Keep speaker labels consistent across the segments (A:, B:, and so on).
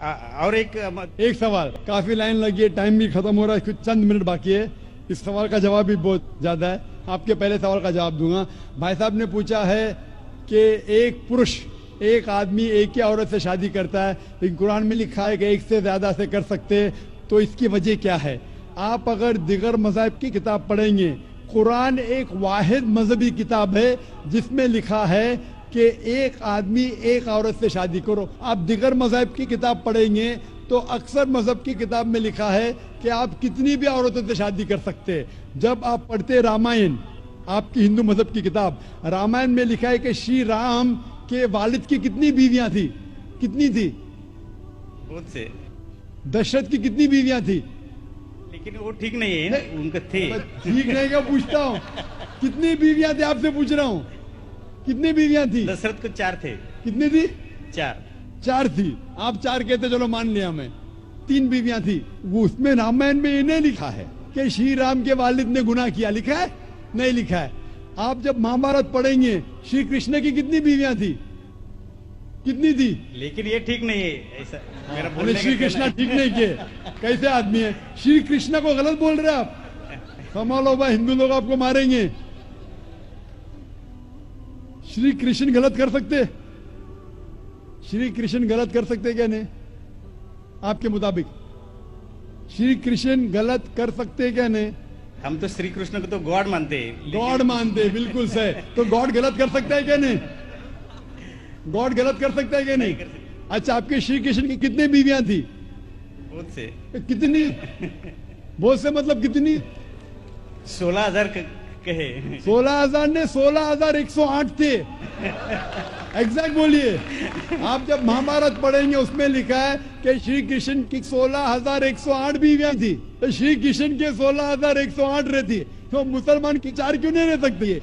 A: اور
B: ایک سوال، کافی لائن لگی ہے، ٹائم بھی ختم ہو رہا ہے، کچھ چند منٹ باقی ہے. اس سوال کا جواب بھی بہت زیادہ ہے. آپ کے پہلے سوال کا جواب دوں گا. بھائی صاحب نے پوچھا ہے کہ ایک پرش، ایک آدمی ایک ہی عورت سے شادی کرتا ہے، لیکن قرآن میں لکھا ہے کہ ایک سے زیادہ سے کر سکتے، تو اس کی وجہ کیا ہے؟ آپ اگر دیگر مذاہب کی کتاب پڑھیں گے، قرآن ایک واحد مذہبی کتاب ہے جس میں لکھا ہے کہ ایک آدمی ایک عورت سے شادی کرو. آپ دیگر مذاہب کی کتاب پڑھیں گے تو اکثر مذہب کی کتاب میں لکھا ہے کہ آپ کتنی بھی عورتوں سے شادی کر سکتے. جب آپ پڑھتے رامائن، آپ کی ہندو مذہب کی کتاب رامائن میں لکھا ہے کہ شری رام کے والد کی کتنی بیویاں تھی؟ کتنی تھی؟
A: بہت سے.
B: دشرت کی کتنی بیویاں تھی؟
A: لیکن وہ ٹھیک نہیں ہے، ان کا تھے.
B: ٹھیک نہیں کیا پوچھتا ہوں؟ کتنی بیویاں تھی آپ سے پوچھ رہا ہوں. کتنی بیویاں تھی؟
A: دشرت کو 4 تھے.
B: کتنی تھی؟
A: 4
B: تھی. آپ 4 کہتے، چلو مان لیا میں. 3 بیویاں تھی. وہ اس میں رامائن میں انہیں لکھا ہے کہ شری رام کے والد نے گناہ کیا. لکھا ہے؟ نہیں لکھا ہے. آپ جب مہابھارت پڑھیں گے، شری کرشن کی کتنی بیویاں تھی؟ کتنی تھی؟
A: لیکن یہ ٹھیک نہیں ہے ایسا میرا بولنے کا.
B: شری کرشن ٹھیک نہیں کیے. کیسے آدمی ہے؟ شری کرشن کو غلط بول رہے آپ. سنبھالو بھائی، ہندو لوگ آپ کو ماریں گے. شری کرشن غلط کر سکتے؟ شری کرشن غلط کر سکتے کیا نہیں؟ آپ کے مطابق شری کرشن غلط کر سکتے کیا نہیں؟
A: ہم تو شری کرشن کو تو گاڈ مانتے ہیں.
B: گاڈ مانتے ہیں، بالکل صحیح. تو گاڈ غلط کر سکتا ہے کیا نہیں؟ گاڈ غلط کر سکتا ہے کیا نہیں؟ اچھا، آپ کے شری کرشن کی کتنی بیویاں تھی؟
A: بہت سے.
B: کتنی؟ بہت سے مطلب کتنی؟
A: 16,000 کہے.
B: 16,000 نے 16,108 تھے. ایگزیکٹ بولیے. آپ جب مہابھارت پڑھیں گے اس میں لکھا ہے کہ شری کرشن کی 16,108 بیویاں تھی. تو شری کرشن کے 16,108 رہتی، تو مسلمان کی 4 کیوں نہیں رہ سکتی؟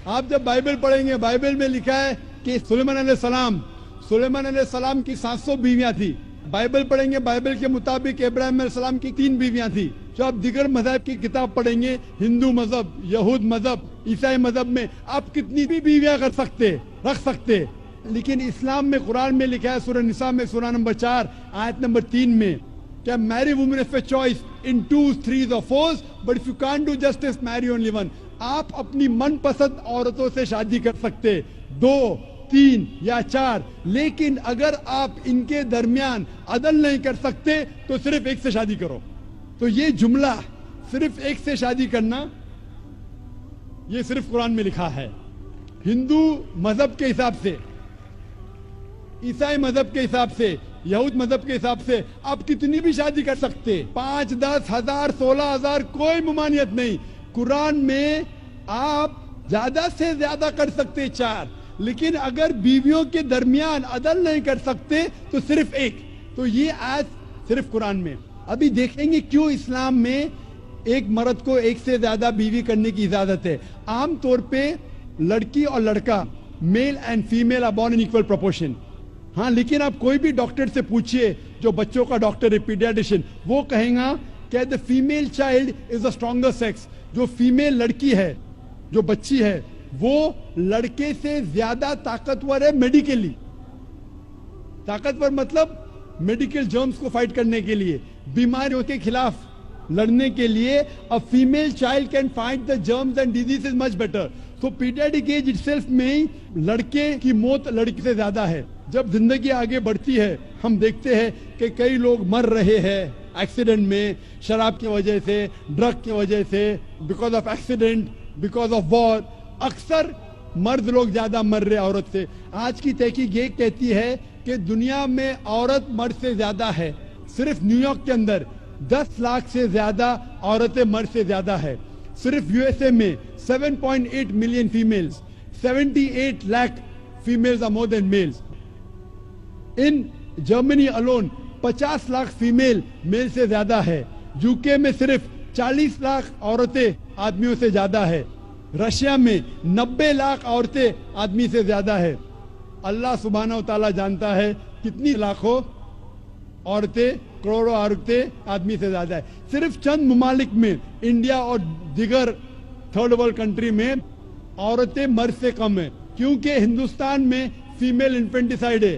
B: آپ جب بائبل پڑھیں گے، بائبل میں لکھا ہے کہ سلیمان علیہ السلام کی 700 بیویاں تھی. بائبل پڑھیں گے، بائبل کے مطابق ابراہیم علیہ السلام کی 3 بیویاں تھی. جو آپ دیگر مذہب کی کتاب پڑھیں گے، ہندو مذہب، یہود مذہب، عیسائی مذہب میں آپ کتنی بھی بیویاں رکھ سکتے. لیکن اسلام میں، قرآن میں لکھا ہے سورہ نساء میں سورہ نمبر 4 آیت نمبر 3 میں، کیا میری woman of a choice in 2, 3 or 4 but if you can't do justice, marry only one. آپ اپنی من پسند عورتوں سے شادی کر سکتے، 2, 3 یا 4، لیکن اگر آپ ان کے درمیان عدل نہیں کر سکتے تو صرف ایک سے شادی کرو. تو یہ جملہ صرف ایک سے شادی کرنا، یہ صرف قرآن میں لکھا ہے. ہندو مذہب کے حساب سے، عیسائی مذہب کے حساب سے، یہود مذہب کے حساب سے آپ کتنی بھی شادی کر سکتے. 5, 10 ہزار، 16,000، کوئی ممانعت نہیں. قرآن میں آپ زیادہ سے زیادہ کر سکتے 4، لیکن اگر بیویوں کے درمیان عدل نہیں کر سکتے تو صرف ایک. تو یہ آیت صرف قرآن میں. ابھی دیکھیں گے کیوں اسلام میں ایک مرد کو ایک سے زیادہ بیوی کرنے کی اجازت ہے. عام طور پہ لڑکی اور لڑکا، male and female are born in equal proportion. ہاں، لیکن آپ کوئی بھی ڈاکٹر سے پوچھئے جو بچوں کا ڈاکٹر ہے، پیڈیاٹریشن، وہ کہیں گا کہ the female child is the stronger sex. جو فیمیل لڑکی ہے، جو بچی ہے، وہ لڑکے سے زیادہ طاقتور ہے میڈیکلی. طاقتور مطلب میڈیکل جرمز کو فائٹ کرنے کے لیے، بیماریوں کے خلاف لڑنے کے لیے. a female child can fight the germs and diseases much better. تو پیڈیاٹرک ایج itself میں ہی لڑکے کی موت لڑکی سے زیادہ ہے. جب زندگی آگے بڑھتی ہے، ہم دیکھتے ہیں کہ کئی لوگ مر رہے ہیں ایکسیڈنٹ میں، شراب کی وجہ سے، ڈرگ کی وجہ سے، because of accident, because of war. اکثر مرد لوگ زیادہ مر رہے عورت سے. آج کی تحقیق یہ کہتی ہے کہ دنیا میں عورت مرد سے زیادہ ہے. صرف نیو یارک کے اندر 10 لاکھ سے زیادہ عورتیں مرد سے زیادہ ہے. صرف یو ایس اے میں 7.8 million females, 78 lakh females are more than males. In Germany alone 50 lakh female male سے زیادہ ہے. یو کے میں صرف 40 لاکھ عورتیں آدمیوں سے زیادہ ہے. رشیا میں 90 لاکھ عورتیں آدمی سے زیادہ ہے. اللہ سبحانہ و تعالیٰ جانتا ہے کتنی لاکھوں عورتیں، کروڑوں عورتیں آدمی سے زیادہ ہے. صرف چند ممالک میں، انڈیا اور دیگر تھرڈ ورلڈ کنٹری میں، عورتیں مرد سے کم ہیں. کیونکہ ہندوستان میں فیمیل انفینٹیسائیڈ ہے.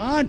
B: 8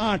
B: 8।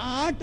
B: 8